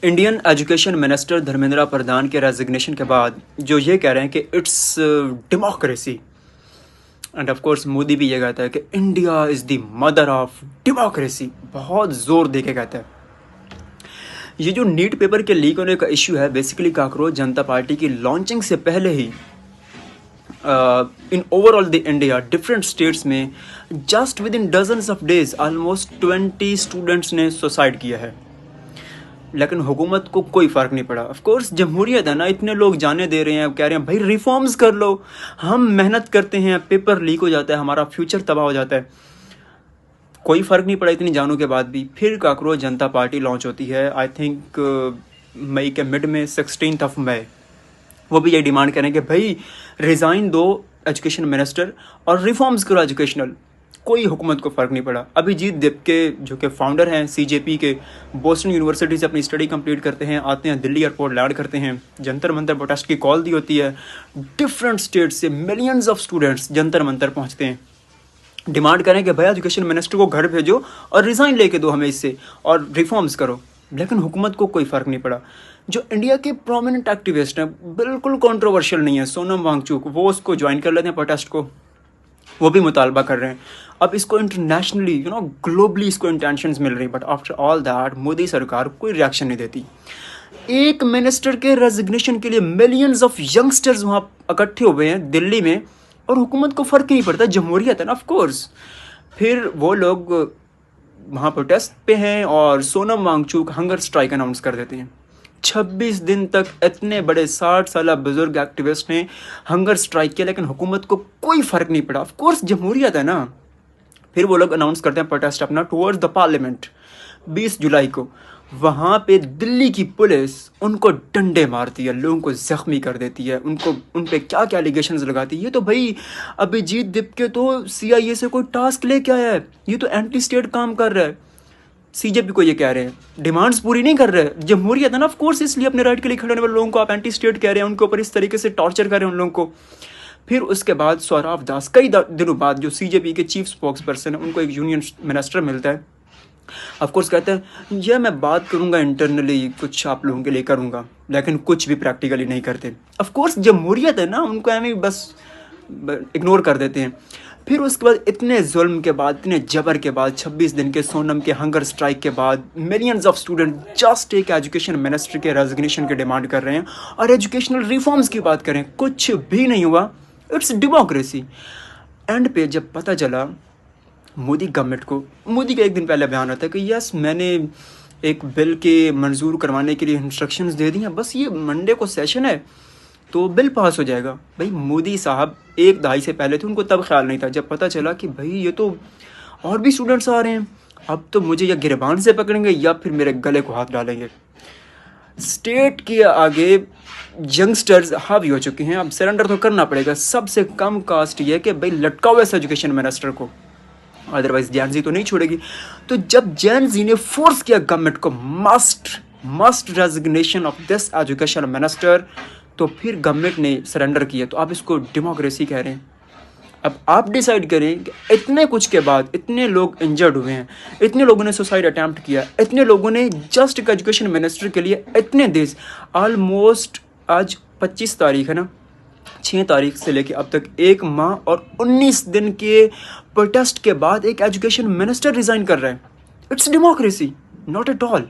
Indian education minister Dharmendra Pradhan के resignation के बाद जो ये कह रहे हैं कि it's democracy, end of course Modi भी ये कहता है कि India is the mother of democracy, बहुत ज़ोर दे के कहता है। ये जो नीट पेपर के लीक होने का इशू है, बेसिकली काकरोच जनता पार्टी की लॉन्चिंग से पहले ही in overall the India different states में just within dozens of days almost 20 students ने सुसाइड किया है, लेकिन हुकूमत को कोई फ़र्क नहीं पड़ा। ऑफ कोर्स जमहूरियत है ना, इतने लोग जाने दे रहे हैं, कह रहे हैं भाई रिफॉर्म्स कर लो, हम मेहनत करते हैं, पेपर लीक हो जाता है, हमारा फ्यूचर तबाह हो जाता है, कोई फ़र्क नहीं पड़ा इतनी जानों के बाद भी। फिर काकरोच जनता पार्टी लॉन्च होती है, आई थिंक मई के मिड में, 16 मई। वो भी ये डिमांड करें कि भाई रिज़ाइन दो एजुकेशन मिनिस्टर और रिफॉर्म्स करो एजुकेशनल। कोई हुकूमत को फ़र्क नहीं पड़ा। अभिजीत दिपके जो कि फाउंडर हैं सीजेपी के, बोस्टन यूनिवर्सिटी से अपनी स्टडी कंप्लीट करते हैं, आते हैं दिल्ली एयरपोर्ट लैंड करते हैं, जंतर मंतर प्रोटेस्ट की कॉल दी होती है, डिफरेंट स्टेट से millions of students Jantar Mantar पहुंचते हैं, डिमांड करें कि भाई एजुकेशन मिनिस्टर को घर भेजो और रिज़ाइन लेके दो हमें इससे और रिफॉर्म्स करो, लेकिन हुकूमत को कोई फ़र्क नहीं पड़ा। जो इंडिया के प्रोमिनेंट एक्टिविस्ट हैं, बिल्कुल कंट्रोवर्शियल नहीं है, सोनम वांगचुक, वो उसको ज्वाइन कर लेते हैं प्रोटेस्ट को, वो भी मुतालबा कर रहे हैं। अब इसको इंटरनेशनली ग्लोबली इसको इंटेंशंस मिल रही, but after all that Modi सरकार कोई रिएक्शन नहीं देती। एक मिनिस्टर के रेजिग्नेशन के लिए मिलियंस ऑफ यंगस्टर्स वहाँ इकट्ठे हुए हैं दिल्ली में और हुकूमत को फ़र्क नहीं पड़ता। जमहूरियत है ना, ऑफ कोर्स। फिर वो लोग वहाँ प्रोटेस्ट पे हैं और Sonam Wangchuk hunger strike announce कर देते हैं। 26 दिन तक इतने बड़े 60 साल बुजुर्ग एक्टिविस्ट ने हंगर स्ट्राइक किया, लेकिन हुकूमत को कोई फ़र्क नहीं पड़ा। ऑफ कोर्स जमहूरियत है ना। फिर वो लोग अनाउंस करते हैं प्रोटेस्ट अपना टुवर्ड्स द पार्लियामेंट 20 जुलाई को। वहाँ पे दिल्ली की पुलिस उनको डंडे मारती है, लोगों को ज़ख्मी कर देती है, उन पे क्या क्या एलिगेशंस लगाती है। ये तो भाई अभिजीत दिपके तो CIA से कोई टास्क लेके आया है, ये तो एंटी स्टेट काम कर रहा है। CJP को ये कह रहे हैं, डिमांड्स पूरी नहीं कर रहे। जमहूरियत है ना, ऑफ कोर्स, इसलिए अपने राइट के लिए खड़े होने वाले लोगों को आप एंटी स्टेट कह रहे हैं, उनके ऊपर इस तरीके से टॉर्चर कर रहे हैं उन लोगों को। फिर उसके बाद सौरभ दास कई दिनों बाद, जो CJP के चीफ स्पोक्स पर्सन है, उनको एक यूनियन मिनिस्टर मिलता है। ऑफ कोर्स कहते हैं ये मैं बात करूंगा इंटरनली, कुछ आप लोगों के लिए करूंगा, लेकिन कुछ भी प्रैक्टिकली नहीं करते। ऑफ कोर्स जमहूरियत है ना, उनको हमें बस इग्नोर कर देते हैं। फिर उसके बाद इतने जुल्म के बाद, इतने जबर के बाद, 26 दिन के सोनम के हंगर स्ट्राइक के बाद, मिलियंस ऑफ स्टूडेंट जस्ट एक एजुकेशन मिनिस्टर के रेजिग्नेशन की डिमांड कर रहे हैं और एजुकेशनल रिफॉर्म्स की बात करें, कुछ भी नहीं हुआ। It's democracy. एंड पे जब पता चला मोदी गवर्नमेंट को, मोदी का एक दिन पहले बयान आता है कि यस मैंने एक बिल के मंजूर करवाने के लिए इंस्ट्रक्शंस दे दी हैं, बस ये मंडे को सेशन है तो बिल पास हो जाएगा। भाई मोदी साहब एक दहाई से पहले थे, उनको तब ख्याल नहीं था। जब पता चला कि भाई ये तो और भी स्टूडेंट्स आ रहे हैं, अब तो मुझे या गिरबान से पकड़ेंगे या फिर मेरे गले को हाथ डालेंगे। स्टेट के आगे यंगस्टर्स हावी हो चुके हैं, अब सरेंडर तो करना पड़ेगा। सबसे कम कास्ट ये है कि भाई लटकाओ इस एजुकेशन मिनिस्टर को, अदरवाइज जैन-जी तो नहीं छोड़ेगी। तो जब जैन-जी ने फोर्स किया गवर्नमेंट को must resignation of this education minister, तो फिर गवर्नमेंट ने सरेंडर किया। तो आप इसको डेमोक्रेसी कह रहे हैं। अब आप डिसाइड करें कि इतने कुछ के बाद इतने लोग इंजर्ड हुए हैं, इतने लोगों ने सुसाइड अटैम्प्ट किया, इतने लोगों ने जस्ट एक एजुकेशन मिनिस्टर के लिए इतने देश, ऑलमोस्ट आज 25 तारीख है ना, 6 तारीख से लेके अब तक 1 माह और 19 दिन के प्रोटेस्ट के बाद एक एजुकेशन मिनिस्टर रिजाइन कर रहा है। It's democracy, not at all.